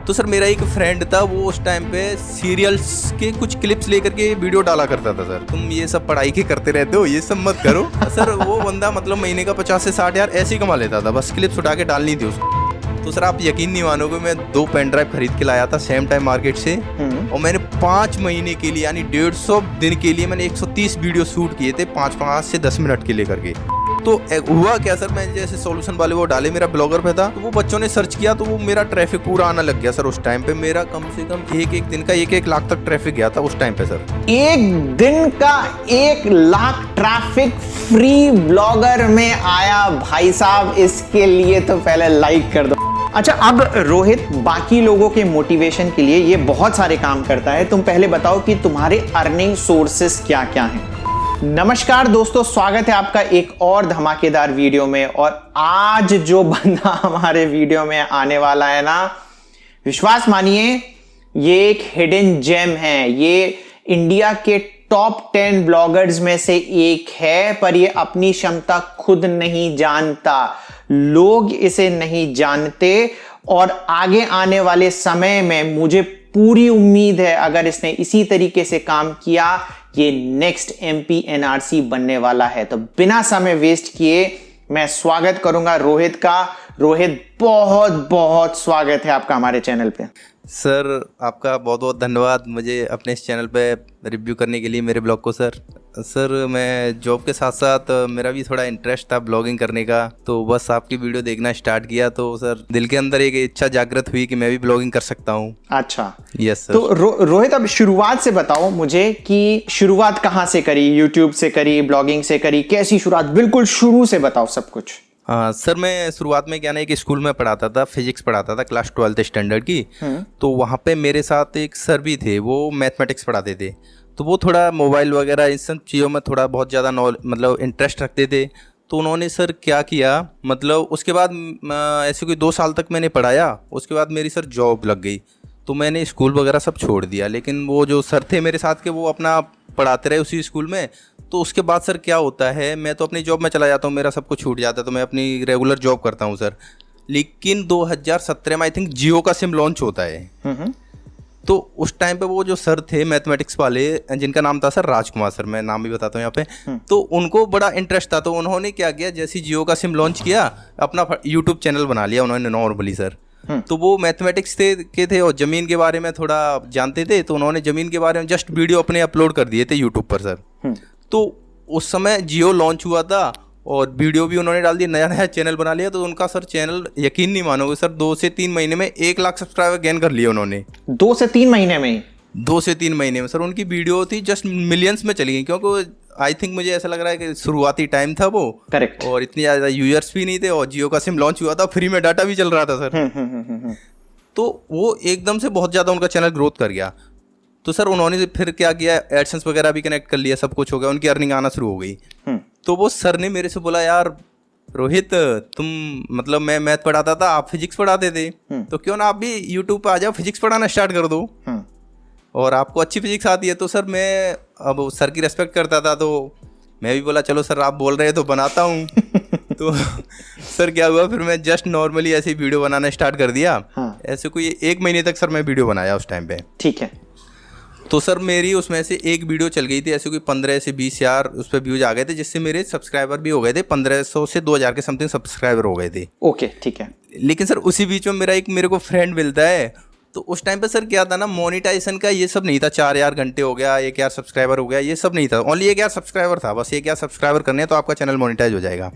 तो सर मेरा एक फ्रेंड था, वो उस टाइम पे सीरियल्स के कुछ क्लिप्स लेकर के वीडियो डाला करता था। सर तुम ये सब पढ़ाई के करते रहते हो, ये सब मत करो। सर वो बंदा मतलब महीने का 50 से 60 हज़ार ऐसे ही कमा लेता था, बस क्लिप्स उठा के डालनी थी उसको। तो सर आप यकीन नहीं मानोगे, मैं 2 पेन ड्राइव खरीद के लाया था सेम टाइम मार्केट से, और मैंने 5 महीने के लिए यानी 150 दिन के लिए मैंने 130 वीडियो शूट किए थे, 5 से 10 मिनट के लिए करके। तो हुआ क्या सर, मैं जैसे सॉल्यूशन वाले वो डाले, मेरा ब्लॉगर पे था, तो वो बच्चों ने सर्च किया तो वो मेरा ट्रैफिक पूरा आना लग गया सर। उस टाइम पे मेरा कम से कम एक दिन का 1 लाख तक ट्रैफिक गया था उस टाइम पे सर। एक दिन का 1 लाख ट्रैफिक फ्री ब्लॉगर में आया भाई साहब, इसके लिए तो पहले लाइक कर दो। अच्छा, अब रोहित बाकी लोगों के मोटिवेशन के लिए ये बहुत सारे काम करता है, तुम पहले बताओ कि तुम्हारे अर्निंग सोर्सेस क्या क्या हैं। नमस्कार दोस्तों, स्वागत है आपका एक और धमाकेदार वीडियो में। और आज जो बंदा हमारे वीडियो में आने वाला है ना, विश्वास मानिए ये एक हिडन जेम है। ये इंडिया के टॉप 10 ब्लॉगर्स में से एक है, पर ये अपनी क्षमता खुद नहीं जानता, लोग इसे नहीं जानते। और आगे आने वाले समय में मुझे पूरी उम्मीद है, अगर इसने इसी तरीके से काम किया, ये नेक्स्ट MP NRC बनने वाला है। तो बिना समय वेस्ट किए मैं स्वागत करूंगा रोहित का। रोहित, बहुत बहुत स्वागत है आपका हमारे चैनल पे। सर आपका बहुत बहुत धन्यवाद मुझे अपने इस चैनल पे रिव्यू करने के लिए, मेरे ब्लॉग को सर। सर मैं जॉब के साथ साथ मेरा भी थोड़ा इंटरेस्ट था ब्लॉगिंग करने का, तो बस आपकी वीडियो देखना स्टार्ट किया तो सर दिल के अंदर एक इच्छा जागृत हुई कि मैं भी ब्लॉगिंग कर सकता हूँ। अच्छा, यस सर। तो रोहित, अब शुरुआत से बताओ मुझे कि शुरुआत कहाँ से करी, यूट्यूब से करी, ब्लॉगिंग से करी, कैसी शुरुआत, बिल्कुल शुरू से बताओ सब कुछ। हाँ सर, मैं शुरुआत में क्या ना, एक स्कूल में पढ़ाता था, फिजिक्स पढ़ाता था, क्लास 12th स्टैंडर्ड की। तो वहाँ पे मेरे साथ एक सर भी थे, वो मैथमेटिक्स पढ़ाते थे। तो वो थोड़ा मोबाइल वगैरह इन सब चीज़ों में थोड़ा बहुत ज़्यादा मतलब इंटरेस्ट रखते थे। तो उन्होंने सर क्या किया, मतलब उसके बाद ऐसे कोई 2 साल तक मैंने पढ़ाया। उसके बाद मेरी सर जॉब लग गई, तो मैंने स्कूल वगैरह सब छोड़ दिया। लेकिन वो जो सर थे मेरे साथ के, वो अपना पढ़ाते रहे उसी स्कूल में। तो उसके बाद सर क्या होता है, मैं तो अपनी जॉब में चला जाता हूँ, मेरा सब कुछ छूट जाता है, तो मैं अपनी रेगुलर जॉब करता हूँ सर। लेकिन 2017 में आई थिंक जियो का सिम लॉन्च होता है। तो उस टाइम पे वो जो सर थे मैथमेटिक्स वाले, जिनका नाम था सर राजकुमार सर, मैं नाम भी बताता हूँ यहाँ पे। तो उनको बड़ा इंटरेस्ट था, तो उन्होंने क्या किया, जैसे जियो का सिम लॉन्च किया, अपना यूट्यूब चैनल बना लिया उन्होंने नॉर्मली सर। तो वो मैथमेटिक्स के थे और ज़मीन के बारे में थोड़ा जानते थे, तो उन्होंने ज़मीन के बारे में जस्ट वीडियो अपने अपलोड कर दिए थे यूट्यूब पर सर। तो उस समय जियो लॉन्च हुआ था और वीडियो भी उन्होंने डाल दी, नया नया चैनल बना लिया। तो उनका सर चैनल, यकीन नहीं मानोगे सर, 2 से 3 महीने में 1 लाख सब्सक्राइबर गेन कर लिए उन्होंने। 2 से 3 महीने में? 2 से 3 महीने में सर। उनकी वीडियो थी जस्ट मिलियंस में चली गई, क्योंकि आई थिंक मुझे ऐसा लग रहा है कि शुरुआती टाइम था वो। करेक्ट। और इतनी ज़्यादा यूजर्स भी नहीं थे, और जियो का सिम लॉन्च हुआ था, फ्री में डाटा भी चल रहा था सर। तो वो एकदम से बहुत ज़्यादा उनका चैनल ग्रोथ कर गया। तो सर उन्होंने फिर क्या किया, एडसेंस वगैरह भी कनेक्ट कर लिया, सब कुछ हो गया, उनकी अर्निंग आना शुरू हो गई। तो वो सर ने मेरे से बोला, यार रोहित, तुम मतलब मैं मैथ पढ़ाता था, आप फिजिक्स पढ़ाते थे, तो क्यों ना आप भी यूट्यूब पे आ जाओ, फिजिक्स पढ़ाना स्टार्ट कर दो, और आपको अच्छी फिजिक्स आती है। तो सर मैं अब सर की रेस्पेक्ट करता था, तो मैं भी बोला चलो सर आप बोल रहे हैं तो बनाता हूँ। तो सर क्या हुआ, फिर मैं जस्ट नॉर्मली ऐसे ही वीडियो बनाना स्टार्ट कर दिया। ऐसे कोई 1 महीने तक सर मैं वीडियो बनाया उस टाइम पे। ठीक है। तो सर मेरी उसमें से एक वीडियो चल गई थी, ऐसे कोई 15 से 20 हज़ार उस पर व्यूज आ गए थे, जिससे मेरे सब्सक्राइबर भी हो गए थे, 1500 से 2000 के समथिंग सब्सक्राइबर हो गए थे। ओके, ठीक है। लेकिन सर उसी बीच में मेरे को फ्रेंड मिलता है। तो उस टाइम पे सर क्या था ना, मोनेटाइजेशन का ये सब नहीं था, 4000 घंटे हो गया, 1000 सब्सक्राइबर हो गया, ये सब नहीं था। ओनली 1000 सब्सक्राइबर था, बस 1000 सब्सक्राइबर करने हैं तो आपका चैनल मोनेटाइज हो जाएगा।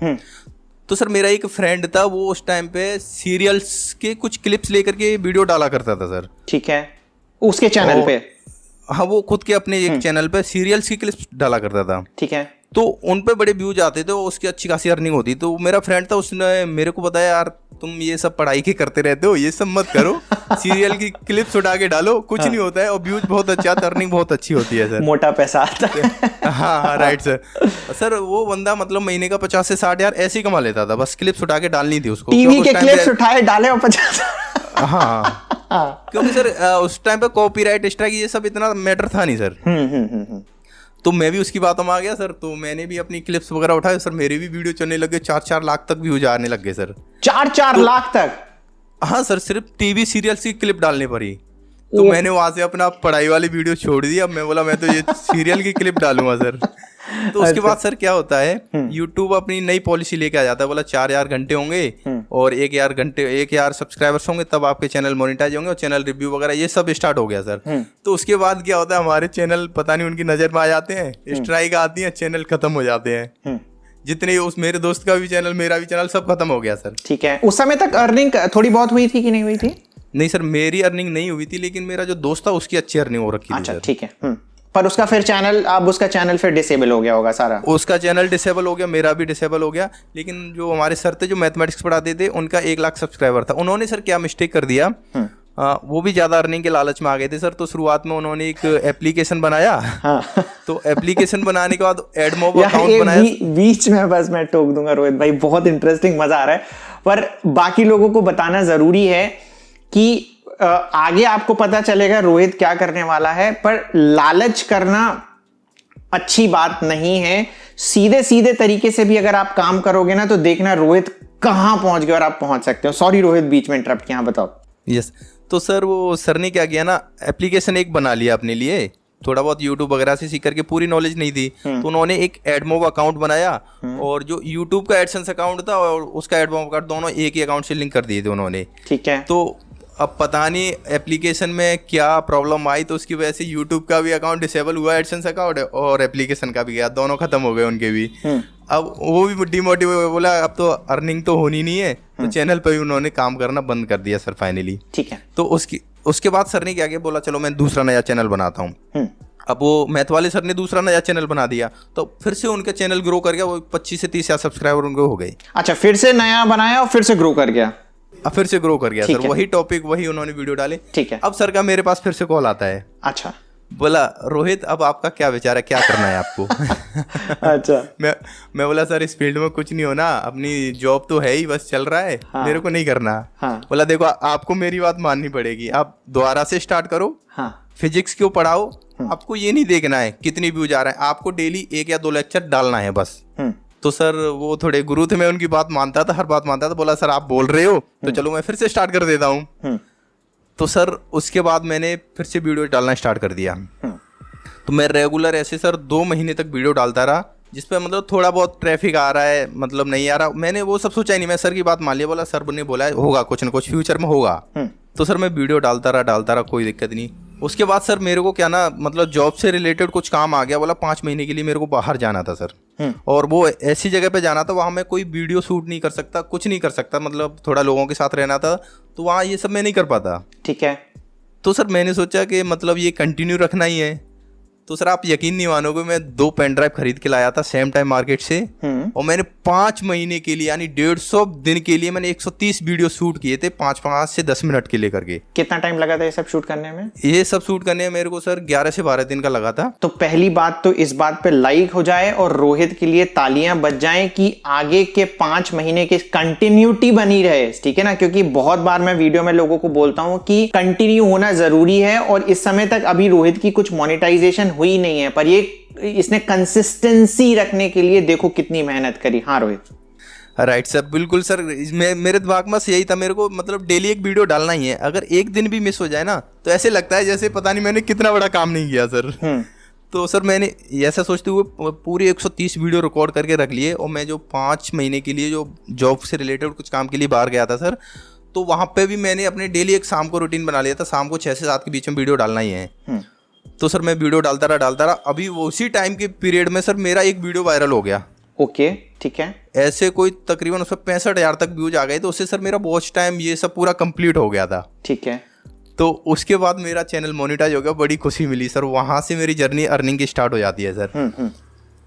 तो सर मेरा एक फ्रेंड था, वो उस टाइम पे सीरियल्स के कुछ क्लिप्स लेकर के वीडियो डाला करता था सर। ठीक है, उसके चैनल पे? हाँ, वो खुद के अपने एक चैनल पे सीरियल्स की क्लिप्स डाला करता था। ठीक है। तो उन पे बड़े व्यूज आते थे, उसकी अच्छी खासी अर्निंग होती। तो मेरा फ्रेंड था, उसने मेरे को बताया, यार तुम ये सब पढ़ाई के करते रहते हो, ये सब मत करो, सीरियल की क्लिप्स उठा के डालो, कुछ नहीं होता है, और व्यूज बहुत अच्छा, अर्निंग बहुत अच्छी होती है सर, मोटा पैसा आता है। हाँ राइट सर। सर वो बंदा मतलब महीने का 50 से 60 हज़ार ऐसे ही कमा लेता था, बस क्लिप्स उठा के डालनी थी उसको। टीवी के क्लिप्स उठाए डाले और 50। हाँ, क्योंकि सर उस टाइम पे कॉपीराइट स्ट्राइक ये सब इतना मैटर था नहीं सर। तो मैं भी उसकी बातों में आ गया सर, तो मैंने भी अपनी क्लिप्स वगैरह उठाए सर, मेरे भी वीडियो चलने लगे, 4-4 लाख तक व्यूज आने लग गए सर। 4-4 लाख तक? हाँ सर, सिर्फ टीवी सीरियल्स की क्लिप डालने पर ही। तो मैंने वहां से अपना पढ़ाई वाली वीडियो छोड़ दी। अब मैं बोला मैं तो ये सीरियल की क्लिप डालूंगा सर। तो उसके बाद सर क्या होता है, यूट्यूब अपनी नई पॉलिसी लेके आ जाता है, बोला 4000 घंटे होंगे और 1000 सब्सक्राइबर्स होंगे तब आपके चैनल मोनेटाइज होंगे और चैनल रिव्यू वगैरह ये सब स्टार्ट हो गया सर। तो उसके बाद क्या होता है, हमारे चैनल पता नहीं उनकी नजर में आ जाते हैं, स्ट्राइक आती है, चैनल खत्म हो जाते हैं। जितने उस मेरे दोस्त का भी चैनल, मेरा भी चैनल, सब खत्म हो गया सर। ठीक है, उस समय तक अर्निंग थोड़ी बहुत हुई थी कि नहीं हुई थी? नहीं सर, मेरी अर्निंग नहीं हुई थी, लेकिन मेरा जो दोस्त था उसकी अच्छी अर्निंग हो रखी थी। अच्छा ठीक है। पर उसका फिर चैनल, अब उसका चैनल फिर डिसेबल हो गया होगा सारा? उसका चैनल डिसेबल हो गया, मेरा भी डिसेबल हो गया। लेकिन जो हमारे सर थे जो मैथमेटिक्स पढ़ाते थे, उनका 1 लाख सब्सक्राइबर था। उन्होंने सर क्या मिस्टेक कर दिया, वो भी ज्यादा अर्निंग के लालच में आ गए थे सर। तो शुरुआत में उन्होंने एक एप्लीकेशन बनाया। हाँ। तो एप्लीकेशन बनाने के बाद एडमोब अकाउंट बनाया। बीच में बस मैं टोक दूंगा रोहित भाई, बहुत इंटरेस्टिंग, मजा आ रहा है, पर बाकी लोगों को बताना जरूरी है कि आगे आपको पता चलेगा रोहित क्या करने वाला है। पर लालच करना अच्छी बात नहीं है। सीधे सीधे तरीके से भी अगर आप काम करोगे ना, तो देखना रोहित कहां पहुंच गए और आप पहुंच सकते हो। सॉरी रोहित, बीच में इंटरप्ट किया, बताओ। यस, तो सर वो सर ने क्या किया ना, एप्लीकेशन एक बना लिया अपने लिए, थोड़ा बहुत यूट्यूब वगैरह से सीख करके, पूरी नॉलेज नहीं थी। तो उन्होंने एक एडमोब अकाउंट बनाया और जो यूट्यूब का एडसेंस अकाउंट था और उसका एडमोब अकाउंट, दोनों एक ही अकाउंट से लिंक कर दिए थे उन्होंने। ठीक है। तो अब पता नहीं एप्लीकेशन में क्या प्रॉब्लम आई, तो उसकी वजह से यूट्यूब का भी अकाउंट डिसेबल हुआ, एडसेंस अकाउंट, और एप्लीकेशन का भी गया, दोनों खत्म हो गए उनके भी। अब वो भी डिमोटिवेट, बोला अब तो अर्निंग तो होनी नहीं है, तो चैनल पे भी उन्होंने काम करना बंद कर दिया सर फाइनली। ठीक है। तो उसके बाद सर ने क्या किया, बोला चलो मैं दूसरा नया चैनल बनाता हूँ। अब वो मैथ वाले सर ने दूसरा नया चैनल बना दिया, तो फिर से उनका चैनल ग्रो कर गया, वो 25 से 30,000 सब्सक्राइबर उनको हो गए। अच्छा, फिर से नया बनाया और फिर से ग्रो कर गया? अब फिर से ग्रो कर गया सर, वही टॉपिक, वही उन्होंने वीडियो डाले। ठीक है। अब सर का मेरे पास फिर से कॉल आता है। अच्छा। बोला रोहित अब आपका क्या विचार है, क्या करना है आपको? अच्छा। मैं बोला सर इस फील्ड में कुछ नहीं होना, अपनी जॉब तो है ही, बस चल रहा है। हाँ। मेरे को नहीं करना। हाँ। बोला देखो आपको मेरी बात माननी पड़ेगी, आप दोबारा से स्टार्ट करो। हाँ। फिजिक्स क्यों पढ़ाओ, आपको ये नहीं देखना है कितनी व्यूज आ रहा है, आपको डेली 1 या 2 लेक्चर डालना है बस। तो सर वो थोड़े गुरु थे, मैं उनकी बात मानता था, हर बात मानता था। बोला सर आप बोल रहे हो तो चलो मैं फिर से स्टार्ट कर देता हूँ। तो सर उसके बाद मैंने फिर से वीडियो डालना स्टार्ट कर दिया। तो मैं रेगुलर ऐसे सर 2 महीने तक वीडियो डालता रहा, जिसपे मतलब थोड़ा बहुत ट्रैफिक आ रहा है, मतलब नहीं आ रहा, मैंने वो सब सोचा ही नहीं। मैं सर की बात मान लिया, बोला सर ने बोला होगा कुछ ना कुछ फ्यूचर में होगा। तो सर मैं वीडियो डालता रहा, कोई दिक्कत नहीं। उसके बाद सर मेरे को क्या ना, मतलब जॉब से रिलेटेड कुछ काम आ गया। बोला 5 महीने के लिए मेरे को बाहर जाना था सर, और वो ऐसी जगह पे जाना था वहाँ मैं कोई वीडियो शूट नहीं कर सकता, कुछ नहीं कर सकता, मतलब थोड़ा लोगों के साथ रहना था, तो वहाँ ये सब मैं नहीं कर पाता। ठीक है। तो सर मैंने सोचा कि मतलब ये कंटिन्यू रखना ही है। तो सर आप यकीन नहीं मानोगे, मैं 2 पेन ड्राइव खरीद के लाया था सेम टाइम मार्केट से, और मैंने 5 महीने के लिए यानी 150 दिन के लिए मैंने 130 वीडियो शूट किए थे, 5 से 10 मिनट के लिए करके। कितना टाइम लगा था ये सब शूट करने में? ये सब शूट करने में मेरे को सर 11 से 12 दिन का लगा था। तो पहली बात तो इस बात पे लाइक हो जाए और रोहित के लिए तालियां बज जाएं कि आगे के 5 महीने की कंटिन्यूटी बनी रहे, ठीक है ना? क्योंकि बहुत बार मैं वीडियो में लोगों को बोलता हूं कि कंटिन्यू होना जरूरी है, और इस समय तक अभी रोहित की कुछ मोनेटाइजेशन हुई नहीं है, पर ये इसने कंसिस्टेंसी रखने के लिए देखो कितनी मेहनत करी। हाँ रोहित। राइट सर, बिल्कुल सर, मेरे दिमाग में यही था, मेरे को मतलब डेली एक वीडियो डालना ही है। अगर एक दिन भी मिस हो जाए ना, तो ऐसे लगता है जैसे पता नहीं मैंने कितना बड़ा काम नहीं किया सर। तो सर मैंने ऐसा सोचते हुए पूरी 130 वीडियो रिकॉर्ड करके रख लिए, और मैं जो 5 महीने के लिए जो जॉब से रिलेटेड कुछ काम के लिए बाहर गया था सर, तो वहाँ पे भी मैंने अपने डेली एक शाम को रूटीन बना लिया था, शाम को 6 से 7 के बीच में वीडियो डालना ही है। तो सर मैं वीडियो डालता रहा। अभी उसी टाइम के पीरियड में सर मेरा एक वीडियो वायरल हो गया। ओके, ठीक है। ऐसे कोई तकरीबन उस पर 65,000 तक व्यूज आ गए, तो उससे सर मेरा वॉच टाइम ये सब पूरा कंप्लीट हो गया था। ठीक है। तो उसके बाद मेरा चैनल मोनेटाइज हो गया, बड़ी खुशी मिली सर। वहाँ से मेरी जर्नी अर्निंग की स्टार्ट हो जाती है सर।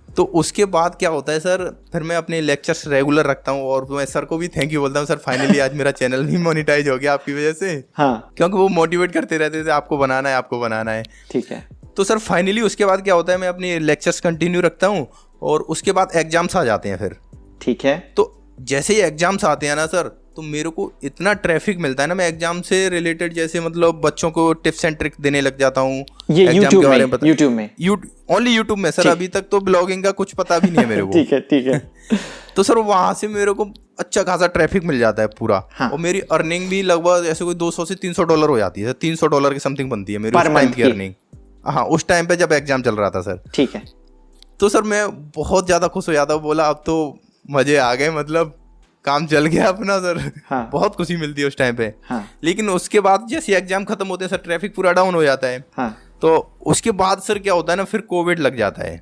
तो उसके बाद क्या होता है सर, फिर मैं अपने लेक्चर्स रेगुलर रखता हूँ, और मैं सर को भी थैंक यू बोलता हूँ, सर फाइनली आज मेरा चैनल भी मोनेटाइज हो गया आपकी वजह से। हाँ। क्योंकि वो मोटिवेट करते रहते थे, आपको बनाना है, आपको बनाना है। ठीक है। तो सर फाइनली उसके बाद क्या होता है, मैं अपनी लेक्चर्स कंटिन्यू रखता हूँ, और उसके बाद एग्जाम्स आ जाते हैं फिर। ठीक है। तो जैसे ही एग्जाम्स आते हैं ना सर, तो मेरे को इतना ट्रैफिक मिलता है ना, मैं एग्जाम से रिलेटेड जैसे मतलब बच्चों को टिप्स एंड ट्रिक्स देने लग जाता हूँ। ये यूट्यूब में ओनली यूट्यूब में सर, अभी तक तो ब्लॉगिंग का कुछ पता भी नहीं है मेरे को। ठीक है। तो सर वहाँ से मेरे को अच्छा खासा ट्रैफिक मिल जाता है पूरा। हाँ। और मेरी अर्निंग भी लगभग ऐसे कोई $200 से $300 हो जाती है, $300 की समथिंग बनती है मेरी पर उस टाइम month की की? अर्निंग। हाँ, उस टाइम पे जब एग्जाम चल रहा था सर। ठीक है। तो सर मैं बहुत ज़्यादा खुश हो जाता हूँ, बोला अब तो मज़े आ गए, मतलब काम चल गया अपना सर। हाँ। बहुत खुशी मिलती है उस टाइम पे। हाँ। लेकिन उसके बाद जैसे एग्जाम खत्म होते हैं सर, ट्रैफिक पूरा डाउन हो जाता है। हाँ। तो उसके बाद सर क्या होता है ना, फिर कोविड लग जाता है।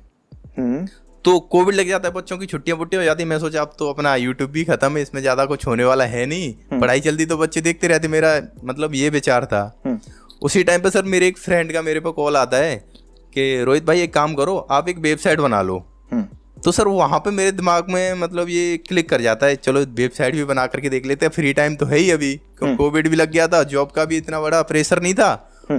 हम्म। तो कोविड लग जाता है, बच्चों की छुट्टियां पुट्टियां हो जाती है। मैं सोचा अब तो अपना यूट्यूब भी खत्म है, इसमें ज़्यादा कुछ होने वाला है नहीं, पढ़ाई चलती तो बच्चे देखते रहते, मेरा मतलब ये विचार था। उसी टाइम पे सर मेरे एक फ्रेंड का मेरे पे कॉल आता है कि रोहित भाई एक काम करो, आप एक वेबसाइट बना लो। तो सर वहाँ पे मेरे दिमाग में मतलब ये क्लिक कर जाता है, चलो वेबसाइट भी बना करके देख लेते हैं, फ्री टाइम तो है ही अभी, कोविड भी लग गया था, जॉब का भी इतना बड़ा प्रेशर नहीं था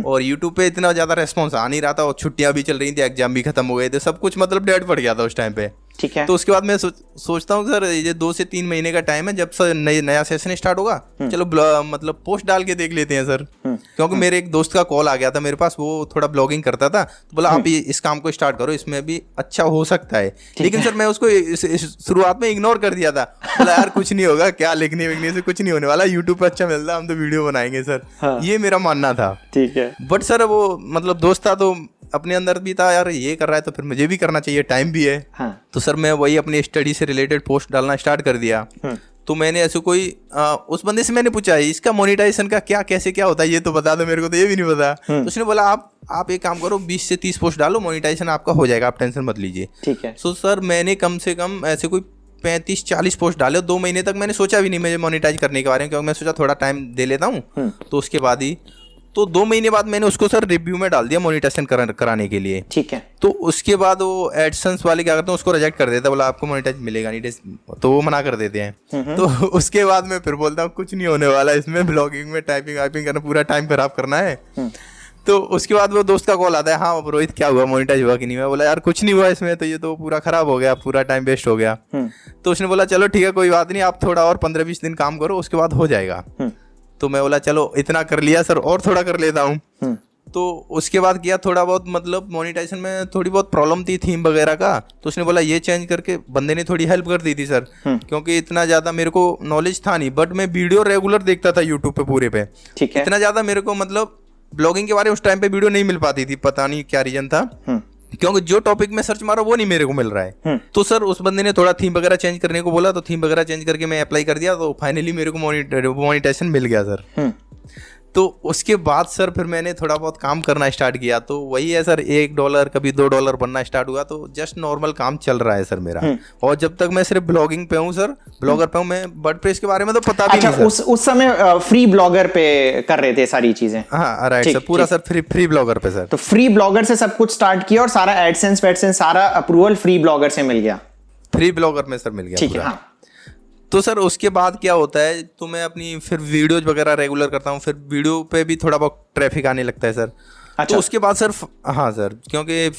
और यूट्यूब पे इतना ज़्यादा रेस्पॉन्स आ नहीं रहा था और छुट्टियां भी चल रही थी, एग्जाम भी खत्म हो गए थे, सब कुछ मतलब डेड पड़ गया था उस टाइम पे। ठीक है। तो उसके बाद मैं सोचता हूँ सर ये 2 से 3 महीने का टाइम है, जब सर नया सेशन स्टार्ट होगा, चलो मतलब पोस्ट डाल के देख लेते हैं सर। क्योंकि मेरे एक दोस्त का कॉल आ गया था मेरे पास, वो थोड़ा ब्लॉगिंग करता था, तो बोला आप ये इस काम को स्टार्ट करो, इसमें भी अच्छा हो सकता है। लेकिन सर मैं उसको शुरुआत में इग्नोर कर दिया था, बोला यार कुछ नहीं होगा, क्या लिखने विखने से कुछ नहीं होने वाला, यूट्यूब पर अच्छा मिलता है, हम तो वीडियो बनाएंगे सर। ये मेरा मानना था। ठीक है। बट सर वो मतलब दोस्त था तो अपने अंदर भी था यार ये कर रहा है तो फिर मुझे भी करना चाहिए, टाइम भी है। हाँ। तो सर मैं वही अपनी स्टडी से रिलेटेड पोस्ट डालना स्टार्ट कर दिया। तो मैंने ऐसे कोई उस बंदे से मैंने पूछा इसका मोनेटाइजेशन का कैसे क्या होता है, ये तो बता दो मेरे को, तो ये भी नहीं पता। तो उसने बोला आप एक काम करो, 20 से 30 पोस्ट डालो, मोनेटाइजेशन आपका हो जाएगा, आप टेंशन मत लीजिए। ठीक है। सो सर मैंने कम से कम ऐसे कोई 35-40 पोस्ट डाले। 2 महीने तक मैंने सोचा भी नहीं मुझे मोनेटाइज करने के बारे में, क्योंकि मैं सोचा थोड़ा टाइम दे लेता हूँ, तो उसके बाद ही। तो 2 महीने बाद मैंने उसको सर रिव्यू में डाल दिया मोनेटाइजेशन कराने के लिए। ठीक है। तो उसके बाद वो एडसेंस वाले क्या करते हैं, उसको रिजेक्ट कर देता है, बोला आपको मोनेटाइज मिलेगा नहीं, तो वो मना कर देते हैं। तो उसके बाद मैं फिर बोलता हूँ कुछ नहीं होने वाला इसमें, ब्लॉगिंग में टाइपिंग वाइपिंग करना, पूरा टाइम खराब करना है। तो उसके बाद वो दोस्त का कॉल आता है, हाँ रोहित क्या हुआ, मोनेटाइज हुआ कि नहीं हुआ? बोला यार कुछ नहीं हुआ इसमें, तो ये तो पूरा खराब हो गया, पूरा टाइम वेस्ट हो गया। तो उसने बोला चलो ठीक है कोई बात नहीं, आप थोड़ा और 15-20 दिन काम करो, उसके बाद हो जाएगा। तो मैं बोला चलो इतना कर लिया सर, और थोड़ा कर लेता हूँ। तो उसके बाद किया थोड़ा बहुत, मतलब मोनेटाइजेशन में थोड़ी बहुत प्रॉब्लम थी थीम वगैरह का, तो उसने बोला ये चेंज करके, बंदे ने थोड़ी हेल्प कर दी थी सर, क्योंकि इतना ज़्यादा मेरे को नॉलेज था नहीं, बट मैं वीडियो रेगुलर देखता था यूट्यूब पे पूरे पे। ठीक है। इतना ज़्यादा मेरे को मतलब ब्लॉगिंग के बारे में उस टाइम पे वीडियो नहीं मिल पाती थी, पता नहीं क्या रीजन था, क्योंकि जो टॉपिक में सर्च मारा वो नहीं मेरे को मिल रहा है। तो सर उस बंदे ने थोड़ा थीम वगैरह चेंज करने को बोला, तो थीम वगैरह चेंज करके मैं अप्लाई कर दिया, तो फाइनली मेरे को मोनेटाइजेशन मिल गया सर। तो उसके बाद सर फिर मैंने थोड़ा बहुत काम करना स्टार्ट किया, तो वही है सर, $1 कभी $2 बनना स्टार्ट हुआ, तो जस्ट नॉर्मल काम चल रहा है सर मेरा। और जब तक मैं सिर्फ ब्लॉगिंग पे हूँ सर, ब्लॉगर पे हूँ, मैं वर्डप्रेस के बारे में तो पता भी नहीं सर। उस समय फ्री ब्लॉगर पे कर रहे थे सारी चीजें? हाँ राइट सर, पूरा सर फ्री ब्लॉगर पे सर। तो फ्री ब्लॉगर से सब कुछ स्टार्ट किया और सारा एडसेंस वेडसेंस सारा अप्रूवल फ्री ब्लॉगर से मिल गया? फ्री ब्लॉगर में सर मिल गया। ठीक है। तो सर उसके बाद क्या होता है, तो मैं अपनी फिर वीडियोज वगैरह रेगुलर करता हूँ, फिर वीडियो पे भी थोड़ा बहुत ट्रैफिक आने लगता है सर। अच्छा। तो उसके बाद सर हाँ सर, क्योंकि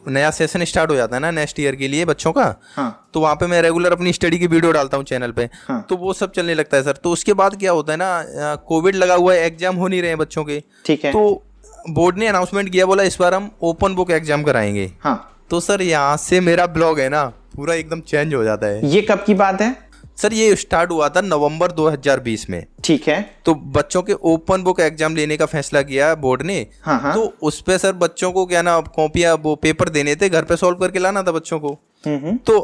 नया सेशन स्टार्ट हो जाता है ना नेक्स्ट ईयर के लिए बच्चों का। हाँ। तो वहाँ पे मैं रेगुलर अपनी स्टडी की वीडियो डालता हूँ चैनल पे। हाँ। तो वो सब चलने लगता है सर। तो उसके बाद क्या होता है ना, कोविड लगा हुआ है, एग्जाम हो नहीं रहे हैं बच्चों के। ठीक है। तो बोर्ड ने अनाउंसमेंट किया, बोला इस बार हम ओपन बुक एग्जाम कराएंगे। हाँ। तो सर यहाँ से मेरा ब्लॉग है ना पूरा एकदम चेंज हो जाता है। ये कब की बात है सर? ये स्टार्ट हुआ था नवंबर 2020 में। ठीक है। तो बच्चों के ओपन बुक एग्जाम लेने का फैसला किया बोर्ड ने। हाँ हाँ। तो उस पे सर बच्चों को क्या ना, कॉपियां वो पेपर देने थे, घर पे सॉल्व करके लाना था बच्चों को। तो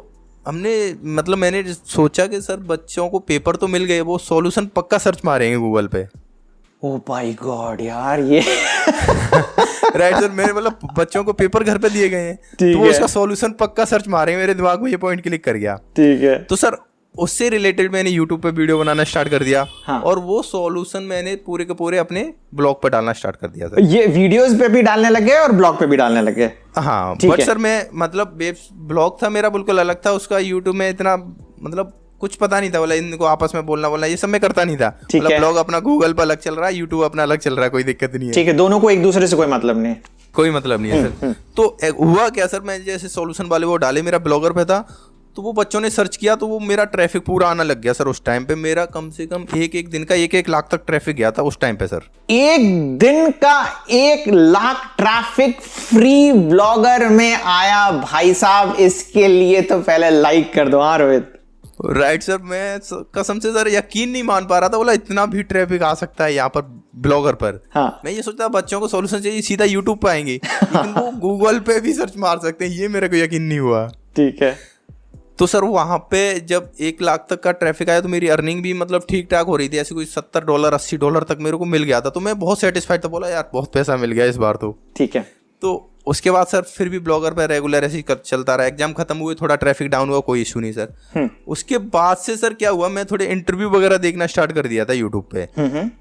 हमने मतलब मैंने सोचा कि सर बच्चों को पेपर तो मिल गए, वो सॉल्यूशन पक्का सर्च मारेंगे गूगल पे। ओह माय गॉड यार, ये राइट सर, मेरे मतलब बच्चों को पेपर घर पे दिए गए हैं, तो वो उसका सॉल्यूशन पक्का सर्च मारेंगे। मेरे दिमाग में ये पॉइंट क्लिक कर गया। ठीक है। तो सर उससे रिलेटेड मैंने यूट्यूब पे वीडियो बनाना स्टार्ट कर दिया। हाँ। और वो सॉल्यूशन मैंने पूरे के पूरे अपने ब्लॉग पे डालना स्टार्ट कर दिया सर। ये वीडियोस पे भी डालने लगे और ब्लॉग पे भी डालने लगे? हाँ, बट सर मैं मतलब वेब ब्लॉग था मेरा बिल्कुल अलग था, उसका यूट्यूब में इतना मतलब कुछ पता नहीं था, बोला इनको आपस में बोलना ये सब मैं करता नहीं था। मतलब ब्लॉग अपना गूगल पर अलग चल रहा है, यूट्यूब अपना अलग चल रहा है, कोई दिक्कत नहीं है। ठीक है, दोनों को एक दूसरे से कोई मतलब नहीं, कोई मतलब नहीं है सर। तो हुआ क्या सर, मैं जैसे सॉल्यूशन वाले वो डाले, मेरा ब्लॉगर पे था, तो वो बच्चों ने सर्च किया, तो वो मेरा ट्रैफिक पूरा आना लग गया सर। उस टाइम पे मेरा कम से कम एक दिन का 1 लाख तक ट्रैफिक गया था उस टाइम पे सर। एक दिन का 1 लाख ट्रैफिक फ्री ब्लॉगर में आया भाई साहब, इसके लिए तो पहले लाइक कर दो। हाँ रोहित, राइट सर, मैं कसम से सर यकीन नहीं मान पा रहा था, बोला इतना भी ट्रैफिक आ सकता है यहाँ पर ब्लॉगर पर। हाँ। मैं ये सोचता बच्चों को सॉल्यूशन चाहिए सीधा यूट्यूब पे आएंगे, लेकिन वो गूगल पे भी सर्च मार सकते हैं, ये मेरे को यकीन नहीं हुआ। ठीक है। तो सर वहाँ पे जब 1 लाख तक का ट्रैफिक आया तो मेरी अर्निंग भी मतलब ठीक ठाक हो रही थी, ऐसे कोई $70 $80 तक मेरे को मिल गया था, तो मैं बहुत सेटिस्फाइड था, बोला यार बहुत पैसा मिल गया इस बार तो। ठीक है। तो उसके बाद सर फिर भी ब्लॉगर पे रेगुलर ऐसे ही चलता रहा, एग्जाम खत्म हुए, थोड़ा ट्रैफिक डाउन हुआ, कोई इशू नहीं सर। उसके बाद से सर क्या हुआ, मैं थोड़े इंटरव्यू वगैरह देखना स्टार्ट कर दिया था यूट्यूब पे।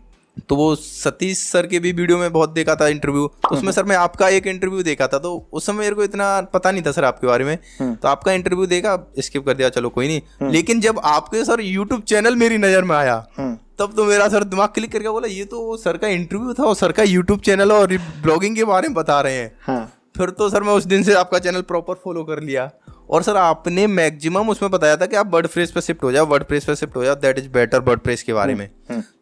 तो वो सतीश सर के भी वीडियो में बहुत देखा था इंटरव्यू, तो उसमें सर मैं आपका एक इंटरव्यू देखा था, तो उस समय मेरे को इतना पता नहीं था सर आपके बारे में, तो आपका इंटरव्यू देखा, स्किप कर दिया, चलो कोई नहीं। लेकिन जब आपके सर यूट्यूब चैनल मेरी नजर में आया, तब तो मेरा सर दिमाग क्लिक करके बोला ये तो सर का इंटरव्यू था और सर का यूट्यूब चैनल और ब्लॉगिंग के बारे में बता रहे हैं। फिर तो सर मैं उस दिन से आपका चैनल प्रॉपर फॉलो कर लिया। और सर आपने मैक्सिमम उसमें बताया था कि आप वर्डप्रेस पे शिफ्ट हो जाओ, वर्डप्रेस पे शिफ्ट हो जाओ, दैट इज बेटर वर्डप्रेस के बारे में।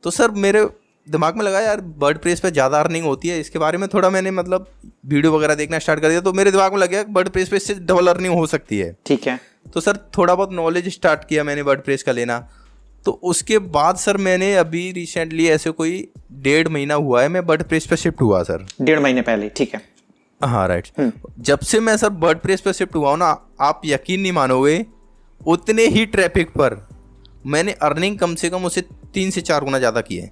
तो सर मेरे दिमाग में लगा यार वर्डप्रेस पे ज़्यादा अर्निंग होती है, इसके बारे में थोड़ा मैंने मतलब वीडियो वगैरह देखना स्टार्ट कर दिया, तो मेरे दिमाग में लग गया वर्डप्रेस पे इससे डबल अर्निंग हो सकती है। ठीक है। तो सर थोड़ा बहुत नॉलेज स्टार्ट किया मैंने वर्डप्रेस का लेना। तो उसके बाद सर मैंने अभी रिसेंटली ऐसे कोई 1.5 महीना हुआ है मैं वर्डप्रेस पे शिफ्ट हुआ सर। 1.5 महीने पहले। ठीक है। हाँ राइट। जब से मैं सर वर्डप्रेस पे शिफ्ट हुआ हूँ ना, आप यकीन नहीं मानोगे, उतने ही ट्रैफिक पर मैंने अर्निंग कम से कम उसे 3 से 4 गुना ज़्यादा की है।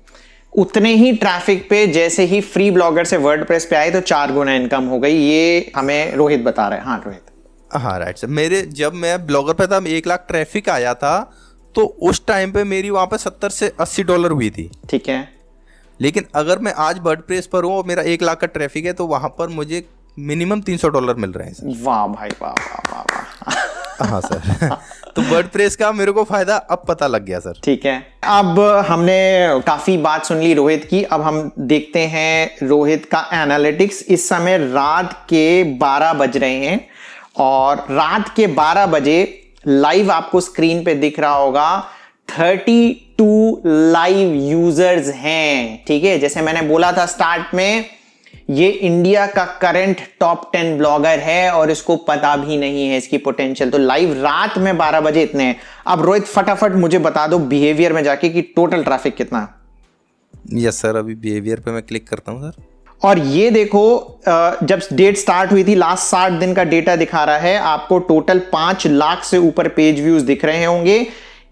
उतने ही ट्रैफिक पे जैसे ही फ्री ब्लॉगर से वर्डप्रेस पे आए तो 4 गुना इनकम हो गई, ये हमें रोहित बता रहे हैं। हाँ रोहित। हाँ राइट सर, मेरे जब मैं ब्लॉगर पे था 1 लाख ट्रैफिक आया था, तो उस टाइम पे मेरी वहाँ पे $70 से $80 हुई थी। ठीक है। लेकिन अगर मैं आज वर्डप्रेस पर हूँ और मेरा 1 लाख का ट्रैफिक है, तो वहाँ पर मुझे मिनिमम $300 मिल रहे हैं सर। वाह भाई वाह वाह वाह वाह। हाँ सर। तो वर्डप्रेस का मेरे को फायदा अब पता लग गया सर। ठीक है। अब हमने काफी बात सुन ली रोहित की, अब हम देखते हैं रोहित का एनालिटिक्स। इस समय रात के 12 बज रहे हैं और रात के 12 बजे लाइव आपको स्क्रीन पे दिख रहा होगा 32 लाइव यूजर्स हैं। ठीक है, जैसे मैंने बोला था स्टार्ट में, ये इंडिया का करंट टॉप 10 ब्लॉगर है और इसको पता भी नहीं है इसकी पोटेंशियल। तो लाइव रात में 12 बजे इतने हैं। अब रोहित फटाफट मुझे बता दो बिहेवियर में जाके कि टोटल ट्रैफिक कितना है। यस सर, अभी बिहेवियर पे मैं क्लिक करता हूं सर। और ये देखो, जब डेट स्टार्ट हुई थी लास्ट 60 दिन का डेटा दिखा रहा है आपको। टोटल 5 लाख से ऊपर पेज व्यूज दिख रहे होंगे।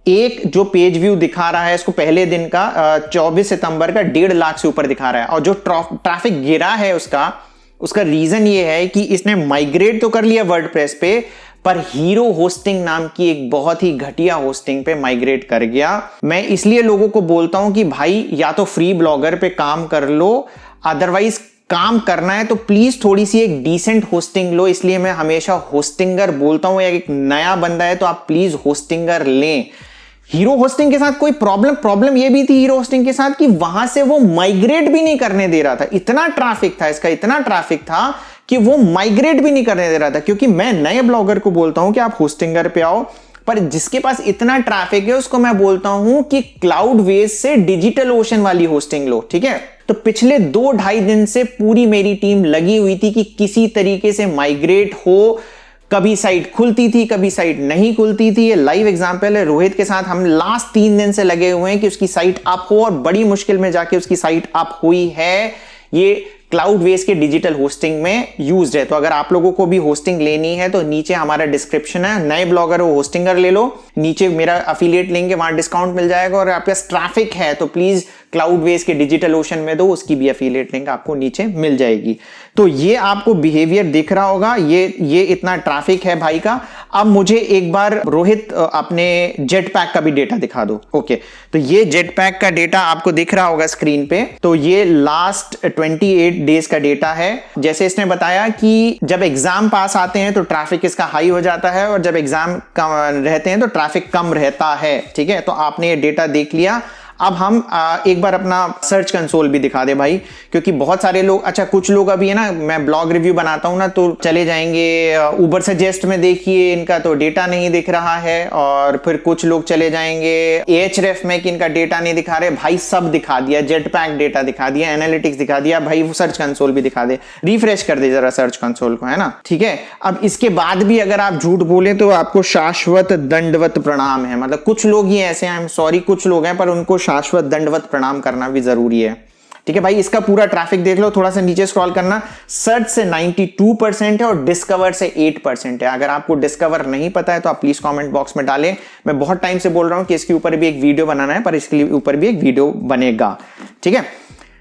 एक जो पेज व्यू दिखा रहा है इसको पहले दिन का 24 सितंबर का 1.5 लाख से ऊपर दिखा रहा है। और जो ट्रैफिक गिरा है उसका रीजन ये है कि इसने माइग्रेट तो कर लिया वर्डप्रेस पे, पर हीरो होस्टिंग नाम की एक बहुत ही घटिया होस्टिंग पे माइग्रेट कर गया। मैं इसलिए लोगों को बोलता हूं कि भाई या तो फ्री ब्लॉगर पे काम कर लो, अदरवाइज काम करना है तो प्लीज थोड़ी सी एक डिसेंट होस्टिंग लो। इसलिए मैं हमेशा होस्टिंगर बोलता हूं, या एक नया बंदा है तो आप प्लीज होस्टिंगर लें। हीरो होस्टिंग के साथ कोई प्रॉब्लम ये भी थी हीरो होस्टिंग के साथ कि वहां से वो माइग्रेट भी नहीं करने दे रहा था। इतना ट्रैफिक था इसका, इतना ट्रैफिक था कि वो माइग्रेट भी नहीं करने दे रहा था। क्योंकि मैं नए ब्लॉगर को बोलता हूं कि आप होस्टिंगर पे आओ, पर जिसके पास इतना ट्रैफिक है उसको मैं बोलता हूं कि क्लाउडवेज से डिजिटल ओशन वाली होस्टिंग लो। ठीक है, तो पिछले 2-2.5 दिन से पूरी मेरी टीम लगी हुई थी कि किसी तरीके से माइग्रेट हो। कभी साइट खुलती थी, कभी साइट नहीं खुलती थी। ये लाइव एग्जांपल है, रोहित के साथ हम लास्ट 3 दिन से लगे हुए हैं कि उसकी साइट अप हो, और बड़ी मुश्किल में जाके उसकी साइट अप हुई है। ये क्लाउडवेज के डिजिटल होस्टिंग में यूज्ड है। तो अगर आप लोगों को भी होस्टिंग लेनी है तो नीचे हमारा डिस्क्रिप्शन है, नए ब्लॉगर हो होस्टिंगर ले लो, नीचे मेरा अफिलिएट लिंक है, वहां डिस्काउंट मिल जाएगा। और आपके पास ट्रैफिक है तो प्लीज क्लाउडवेज के डिजिटल ओशन में दो, उसकी भी अफिलिएट लिंक आपको नीचे मिल जाएगी। तो ये आपको बिहेवियर दिख रहा होगा, ये इतना ट्रैफिक है भाई का। अब मुझे एक बार रोहित अपने जेट पैक का भी डेटा दिखा दो। ओके, तो ये जेट पैक का डेटा आपको दिख रहा होगा स्क्रीन पे। तो ये लास्ट 28 डेज का डेटा है। जैसे इसने बताया कि जब एग्जाम पास आते हैं तो ट्रैफिक इसका हाई हो जाता है, और जब एग्जाम कम रहते हैं तो ट्रैफिक कम रहता है। ठीक है, तो आपने ये डेटा देख लिया। अब हम एक बार अपना सर्च कंसोल भी दिखा दे भाई, क्योंकि बहुत सारे लोग, अच्छा कुछ लोग अभी है ना, मैं ब्लॉग रिव्यू बनाता हूं ना तो चले जाएंगे उबर सजेस्ट में, देखिए इनका तो डेटा नहीं दिख रहा है, और फिर कुछ लोग चले जाएंगे Ahref में कि इनका डेटा नहीं दिखा रहे। भाई सब दिखा दिया, जेटपैक डेटा दिखा दिया, एनालिटिक्स दिखा दिया, भाई वो सर्च कंसोल भी दिखा दे, रिफ्रेश कर दे जरा सर्च कंसोल को, है ना, ठीक है। अब इसके बाद भी अगर आप झूठ बोले तो आपको शाश्वत दंडवत प्रणाम है। मतलब कुछ लोग ही ऐसे हैं, आई एम सॉरी, कुछ लोग हैं, पर उनको शाश्वत दंडवत प्रणाम करना भी जरूरी है, ठीक है भाई। इसका पूरा ट्रैफिक देख लो, थोड़ा सा नीचे स्क्रॉल करना, सर्च से 92% है और डिस्कवर से 8% है। अगर आपको डिस्कवर नहीं पता है तो आप प्लीज कमेंट बॉक्स में डालें। मैं बहुत टाइम से बोल रहा हूं कि इसके ऊपर भी एक वीडियो बनाना है, पर इसके ऊपर भी एक वीडियो बनेगा, ठीक है।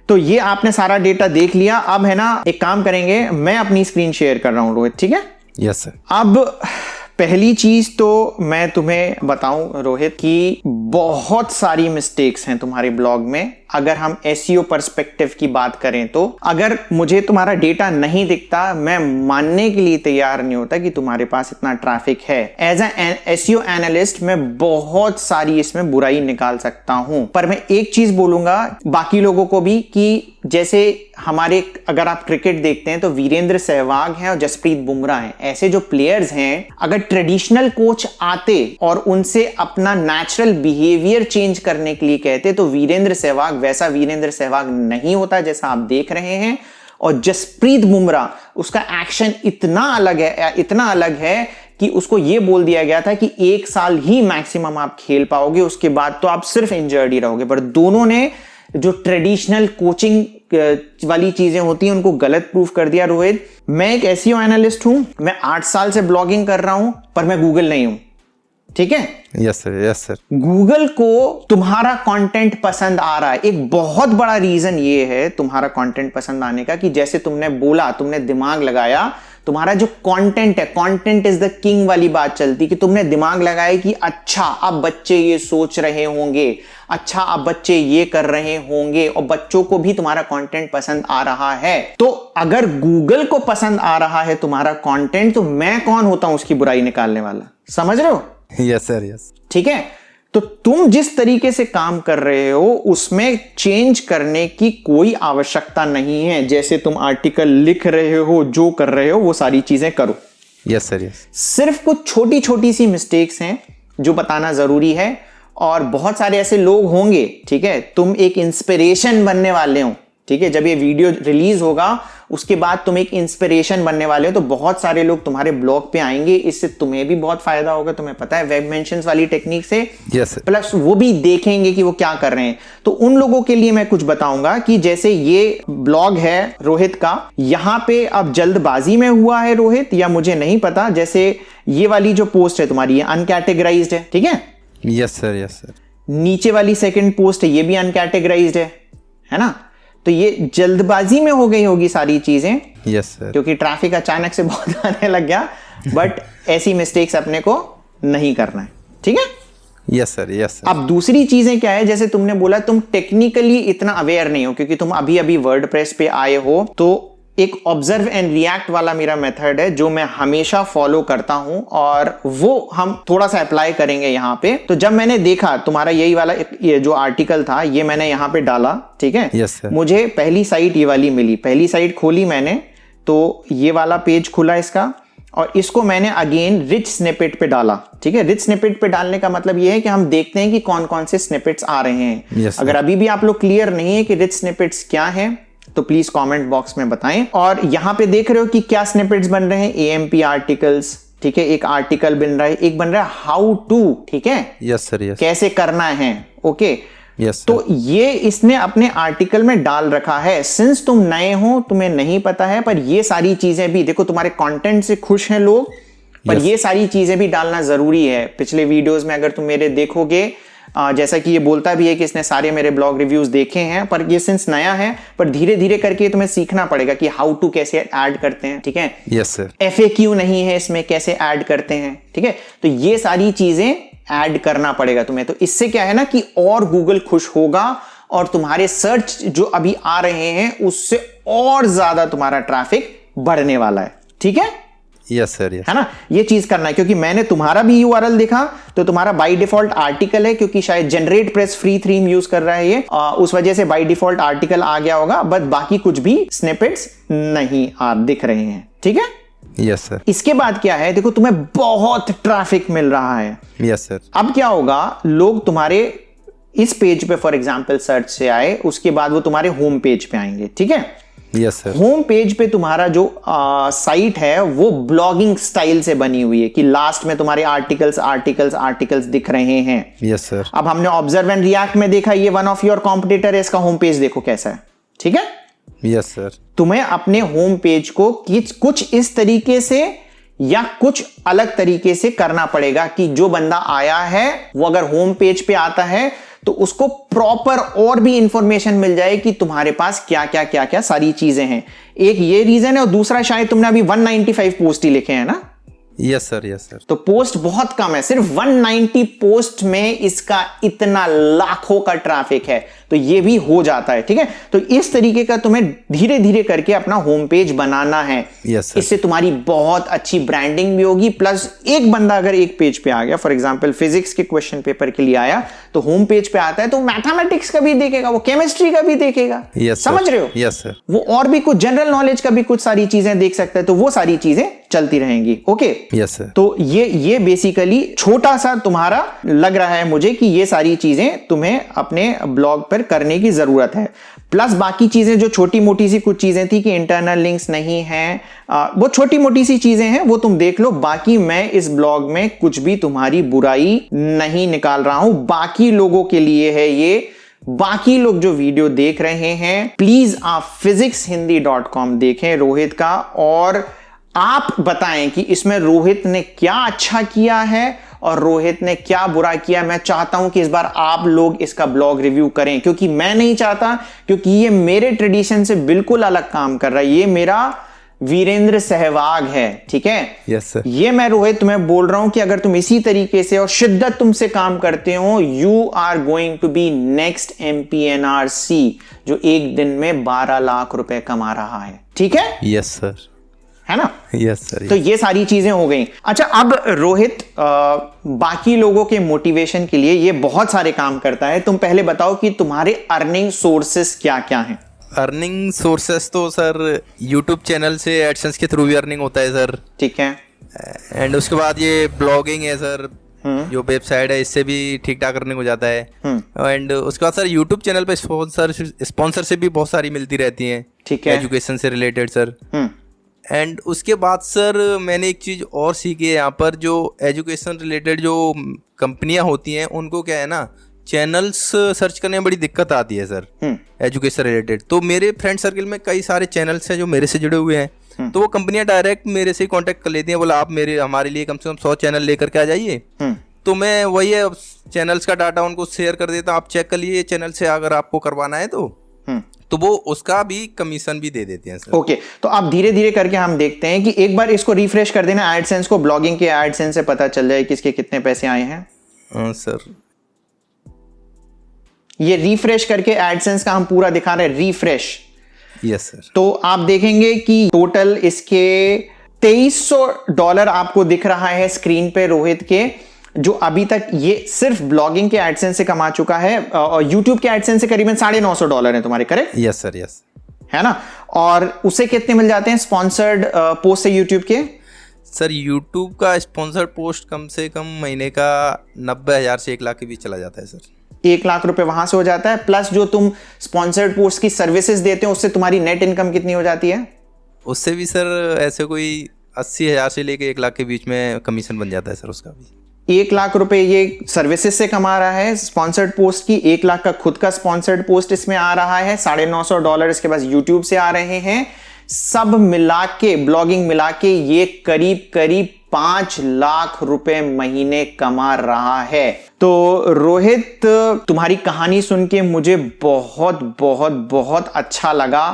तो ये आपने सारा डेटा देख लिया। अब है ना, एक काम करेंगे, मैं अपनी स्क्रीन शेयर कर रहा हूं रोहित, ठीक है। Yes sir. अब पहली चीज तो मैं तुम्हें बताऊं रोहित कि बहुत सारी मिस्टेक्स हैं तुम्हारे ब्लॉग में। अगर हम एसईओ पर्सपेक्टिव की बात करें तो अगर मुझे तुम्हारा डेटा नहीं दिखता, मैं मानने के लिए तैयार नहीं होता कि तुम्हारे पास इतना ट्रैफिक है। एज एन एसईओ एनालिस्ट मैं बहुत सारी इसमें बुराई निकाल सकता हूं, पर मैं एक चीज बोलूंगा बाकी लोगों को भी कि जैसे हमारे, अगर आप क्रिकेट देखते हैं तो वीरेंद्र सहवाग हैं और जसप्रीत बुमराह हैं, ऐसे जो प्लेयर्स हैं, अगर ट्रेडिशनल कोच आते और उनसे अपना नेचुरल बिहेवियर चेंज करने के लिए कहते तो वीरेंद्र सहवाग वैसा वीरेंद्र सहवाग नहीं होता जैसा आप देख रहे हैं। और जसप्रीत बुमराह, उसका एक्शन इतना अलग है कि उसको यह बोल दिया गया था कि 1 साल ही मैक्सिमम आप खेल पाओगे, उसके बाद तो आप सिर्फ इंजर्ड ही रहोगे। पर दोनों ने जो ट्रेडिशनल कोचिंग वाली चीजें होती हैं उनको गलत प्रूफ कर दिया। रोहित, मैं एक एसईओ एनालिस्ट हूं, मैं 8 साल से ब्लॉगिंग कर रहा हूं, पर मैं गूगल नहीं हूं, ठीक है। Yes sir, yes sir. Google को तुम्हारा कंटेंट पसंद आ रहा है, एक बहुत बड़ा रीजन ये है तुम्हारा कंटेंट पसंद आने का कि जैसे तुमने बोला, तुमने दिमाग लगाया, तुम्हारा जो कंटेंट है, कंटेंट इज द किंग वाली बात चलती कि तुमने दिमाग लगाया कि अच्छा अब बच्चे ये सोच रहे होंगे, अच्छा अब बच्चे ये कर रहे होंगे, और बच्चों को भी तुम्हारा कंटेंट पसंद आ रहा है। तो अगर गूगल को पसंद आ रहा है तुम्हारा कंटेंट, तो मैं कौन होता हूं उसकी बुराई निकालने वाला, समझ रहे हो? Yes sir, yes. ठीक है, तो तुम जिस तरीके से काम कर रहे हो उसमें चेंज करने की कोई आवश्यकता नहीं है। जैसे तुम आर्टिकल लिख रहे हो, जो कर रहे हो वो सारी चीजें करो। Yes sir, yes. सिर्फ कुछ छोटी छोटी सी मिस्टेक्स हैं जो बताना जरूरी है, और बहुत सारे ऐसे लोग होंगे, ठीक है, तुम एक इंस्पिरेशन बनने वाले हो, ठीक है। जब ये वीडियो रिलीज होगा उसके बाद तुम एक इंस्पिरेशन बनने वाले हो, तो बहुत सारे लोग तुम्हारे ब्लॉग पे आएंगे, इससे तुम्हें भी बहुत फायदा होगा, तुम्हें पता है, वेब मेंशंस वाली टेक्निक से। यस। प्लस वो भी देखेंगे कि वो क्या कर रहे हैं। तो उन लोगों के लिए मैं कुछ बताऊंगा कि जैसे ये ब्लॉग है रोहित का, यहां पे अब जल्दबाजी में हुआ है रोहित, या मुझे नहीं पता। जैसे ये वाली जो पोस्ट है तुम्हारी, ये अनकैटेगराइज्ड है, ठीक है। Yes sir, yes sir. नीचे वाली सेकंड पोस्ट है, ये भी अनकैटेगराइज्ड है ना। तो ये जल्दबाजी में हो गई होगी सारी चीजें। Yes sir. क्योंकि ट्रैफिक अचानक से बहुत आने लग गया, बट ऐसी मिस्टेक्स अपने को नहीं करना है, ठीक है। Yes sir, yes sir. अब दूसरी चीजें क्या है, जैसे तुमने बोला तुम टेक्निकली इतना अवेयर नहीं हो क्योंकि तुम अभी अभी वर्डप्रेस पे आए हो, तो एक ऑब्जर्व एंड रिएक्ट वाला मेरा मेथड है जो मैं हमेशा फॉलो करता हूं, और वो हम थोड़ा सा अप्लाई करेंगे यहां पे। तो जब मैंने देखा तुम्हारा यही वाला ये जो आर्टिकल था, ये मैंने यहां पे डाला, ठीक है। Yes sir. मुझे पहली साइट ये वाली मिली, पहली साइट खोली मैंने, तो ये वाला पेज खुला इसका, और इसको मैंने अगेन रिच स्निपेट पे डाला, ठीक है। रिच स्निपेट पे डालने का मतलब ये है कि हम देखते हैं कि कौन कौन से स्निपेट्स आ रहे हैं। yes, अगर अभी भी आप लोग क्लियर नहीं है कि रिच स्निपेट्स क्या है तो प्लीज कमेंट बॉक्स में बताएं। और यहां पे देख रहे हो कि क्या स्निपेट्स बन रहे हैं, एएमपी आर्टिकल्स, ठीक है। एक आर्टिकल बन रहा है, एक बन रहा है हाउ टू, ठीक है। Yes sir, yes. कैसे करना है, ओके। यस। तो ये इसने अपने आर्टिकल में डाल रखा है। सिंस तुम नए हो, तुम्हें नहीं पता है, पर ये सारी चीजें भी देखो, तुम्हारे कंटेंट से खुश हैं लोग, पर ये सारी चीजें भी डालना जरूरी है। पिछले वीडियोस में अगर तुम मेरे देखोगे, जैसा कि ये बोलता भी है कि इसने सारे मेरे ब्लॉग रिव्यूज देखे हैं, पर ये सिंस नया है, पर धीरे धीरे करके तुम्हें सीखना पड़ेगा कि हाउ टू कैसे ऐड करते हैं, ठीक है। Yes sir. FAQ नहीं है इसमें, कैसे ऐड करते हैं, ठीक है। तो ये सारी चीजें ऐड करना पड़ेगा तुम्हें। तो इससे क्या है ना कि और गूगल खुश होगा, और तुम्हारे सर्च जो अभी आ रहे हैं उससे और ज्यादा तुम्हारा ट्रैफिक बढ़ने वाला है, ठीक है। Yes sir, yes. है ना, ये चीज करना है, क्योंकि मैंने तुम्हारा भी यूआरएल देखा तो तुम्हारा बाय डिफॉल्ट आर्टिकल है, क्योंकि शायद generate press free theme use कर रहा है ये, उस वजह से बाय डिफॉल्ट आर्टिकल आ गया होगा, बट बाकी कुछ भी स्निपेट्स नहीं दिख रहे हैं। ठीक है, यस सर। इसके बाद क्या है, देखो तुम्हें बहुत ट्रैफिक मिल रहा है। Yes sir. अब क्या होगा, लोग तुम्हारे इस पेज पे फॉर एग्जांपल सर्च से आए, उसके बाद वो तुम्हारे होम पेज पे आएंगे। ठीक है, यस सर। होम पेज पे तुम्हारा जो साइट है वो ब्लॉगिंग स्टाइल से बनी हुई है कि लास्ट में तुम्हारे आर्टिकल्स दिख रहे हैं। Yes sir. अब हमने ऑब्जर्व एंड रिएक्ट में देखा, ये वन ऑफ योर कॉम्पिटिटर है, इसका होम पेज देखो कैसा है। ठीक है, यस सर। तुम्हें अपने होम पेज को कुछ इस तरीके से या कुछ अलग तरीके से करना पड़ेगा कि जो बंदा आया है वो अगर होम पेज पे आता है तो उसको प्रॉपर और भी इंफॉर्मेशन मिल जाए कि तुम्हारे पास क्या क्या सारी चीजें हैं। एक ये रीजन है, और दूसरा शायद तुमने अभी 195 पोस्ट ही लिखे हैं ना। Yes sir, yes sir. तो पोस्ट बहुत कम है, सिर्फ 190 पोस्ट में इसका इतना लाखों का ट्रैफिक है, तो ये भी हो जाता है। ठीक है, तो इस तरीके का तुम्हें धीरे धीरे करके अपना होम पेज बनाना है। Yes sir. इससे तुम्हारी बहुत अच्छी ब्रांडिंग भी होगी, प्लस एक बंदा अगर एक पेज पे आ गया, फॉर एग्जांपल फिजिक्स के क्वेश्चन पेपर के लिए आया तो होम पेज पे आता है, तो मैथमेटिक्स का भी देखेगा, वो केमिस्ट्री का भी देखेगा। यस समझ रहे हो? Yes sir. वो और भी कुछ जनरल नॉलेज का भी कुछ सारी चीजें देख सकता है, तो वो सारी चीजें चलती रहेंगी। Okay, yes sir. तो ये बेसिकली छोटा सा तुम्हारा लग रहा है मुझे कि ये सारी चीजें तुम्हें अपने ब्लॉग पर करने की जरूरत है। प्लस बाकी चीजें जो छोटी मोटी सी कुछ चीजें थी कि इंटरनल लिंक्स नहीं हैं, वो छोटी मोटी सी चीजें हैं, वो तुम देख लो। बाकी मैं इस ब्लॉग में कुछ भी तुम्हारी बुराई नहीं निकाल रहा हूं, बाकी लोगों के लिए है ये। बाकी लोग जो वीडियो देख रहे हैं, प्लीज आप physicshindy.com देखें रोहित का, और आप बताएं कि इसमें रोहित ने क्या अच्छा किया है और रोहित ने क्या बुरा किया। मैं चाहता हूं कि इस बार आप लोग इसका ब्लॉग रिव्यू करें, क्योंकि मैं नहीं चाहता, क्योंकि ये मेरे ट्रेडिशन से बिल्कुल अलग काम कर रहा है। ये मेरा वीरेंद्र सहवाग है। ठीक है, यस सर। ये मैं रोहित तुम्हें बोल रहा हूं कि अगर तुम इसी तरीके से और शिद्दत तुमसे काम करते हो, you are going to be next MPNRC, जो एक दिन में 12 लाख रुपए कमा रहा है। ठीक है, यस सर, है ना? Yes sir. तो ये सारी चीजें हो गई। अच्छा, अब रोहित बाकी लोगों के मोटिवेशन के लिए ये बहुत सारे काम करता है। तुम पहले बताओ कि तुम्हारे अर्निंग सोर्सेस क्या क्या हैं? अर्निंग सोर्सेस तो सर यूट्यूब चैनल से एडसेंस के थ्रू भी अर्निंग होता है सर। ठीक है, एंड उसके बाद ये ब्लॉगिंग है सर, जो वेबसाइट है इससे भी ठीक ठाक अर्निंग हो जाता है। एंड उसके बाद सर यूट्यूब चैनल पे स्पॉन्सर से भी बहुत सारी मिलती रहती हैं। ठीक है, एजुकेशन से रिलेटेड सर। एंड उसके बाद सर मैंने एक चीज़ और सीखी है यहाँ पर, जो एजुकेशन रिलेटेड जो कंपनियां होती हैं उनको क्या है ना, चैनल्स सर्च करने में बड़ी दिक्कत आती है सर एजुकेशन रिलेटेड। तो मेरे फ्रेंड सर्कल में कई सारे चैनल्स हैं जो मेरे से जुड़े हुए हैं, तो वो कंपनियां डायरेक्ट मेरे से कांटेक्ट कर लेती हैं, बोला आप हमारे लिए कम से कम 100 चैनल लेकर के आ जाइए। तो मैं वही है चैनल्स का डाटा उनको शेयर कर देता हूँ, आप चेक कर लीजिए चैनल से, अगर आपको करवाना है तो वो उसका भी कमीशन भी दे देते हैं सर। ओके, तो आप धीरे धीरे करके हम देखते हैं कि एक बार इसको रिफ्रेश कर देना एडसेंस को, ब्लॉगिंग के एडसेंस से पता चल जाए किसके कितने पैसे आए हैं। सर ये रिफ्रेश करके एडसेंस का हम पूरा दिखा रहे हैं, रिफ्रेश। Yes sir. तो आप देखेंगे कि टोटल इसके $2300 आपको दिख रहा है स्क्रीन पे रोहित के, जो अभी तक ये सिर्फ ब्लॉगिंग के एडसेंस से कमा चुका है, और यूट्यूब के एडसेंस से करीबन $950 है तुम्हारे, करेक्ट? यस सर, यस, है ना? और उसे कितने मिल जाते हैं स्पॉन्सर्ड पोस्ट से यूट्यूब के? सर यूट्यूब का स्पॉन्सर्ड पोस्ट कम से कम महीने का 90,000 से 1 लाख के बीच चला जाता है सर। 1 लाख रुपए वहां से हो जाता है, प्लस जो तुम स्पॉन्सर्ड पोस्ट की सर्विसेज देते हो उससे तुम्हारी नेट इनकम कितनी हो जाती है? उससे भी सर ऐसे कोई 80,000 से लेके 1 लाख के बीच में कमीशन बन जाता है सर उसका भी। 1 लाख रुपए ये सर्विसेज से कमा रहा है स्पॉन्सर्ड पोस्ट की, 1 लाख का खुद का स्पॉन्सर्ड पोस्ट इसमें आ रहा है, $950 इसके पास यूट्यूब से आ रहे हैं। सब मिला के, ब्लॉगिंग मिला के ये करीब 5 लाख रुपए महीने कमा रहा है। तो रोहित, तुम्हारी कहानी सुन के मुझे बहुत बहुत बहुत अच्छा लगा,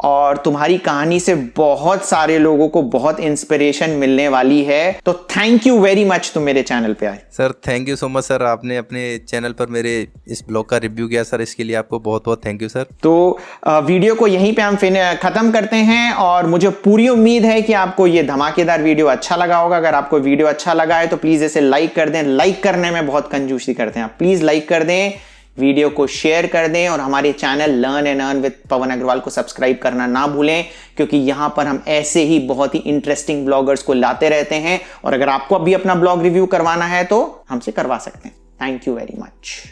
और तुम्हारी कहानी से बहुत सारे लोगों को बहुत इंस्पिरेशन मिलने वाली है। तो थैंक यू वेरी मच तुम मेरे चैनल पे आए। Sir thank you so much sir, आपने अपने चैनल पर मेरे इस ब्लॉग का रिव्यू किया सर, इसके लिए आपको बहुत बहुत थैंक यू सर। तो वीडियो को यहीं पे हम खत्म करते हैं और मुझे पूरी उम्मीद है कि आपको ये धमाकेदार वीडियो अच्छा लगा होगा। अगर आपको वीडियो अच्छा लगा है तो प्लीज इसे लाइक कर दें। लाइक करने में बहुत कंजूसी करते हैं आप, प्लीज लाइक कर दें, वीडियो को शेयर कर दें और हमारे channel learn and earn with Pawan Agarwal को सब्सक्राइब करना ना भूलें, क्योंकि यहां पर हम ऐसे ही बहुत ही इंटरेस्टिंग ब्लॉगर्स को लाते रहते हैं। और अगर आपको अभी अपना ब्लॉग रिव्यू करवाना है तो हमसे करवा सकते हैं। Thank you very much.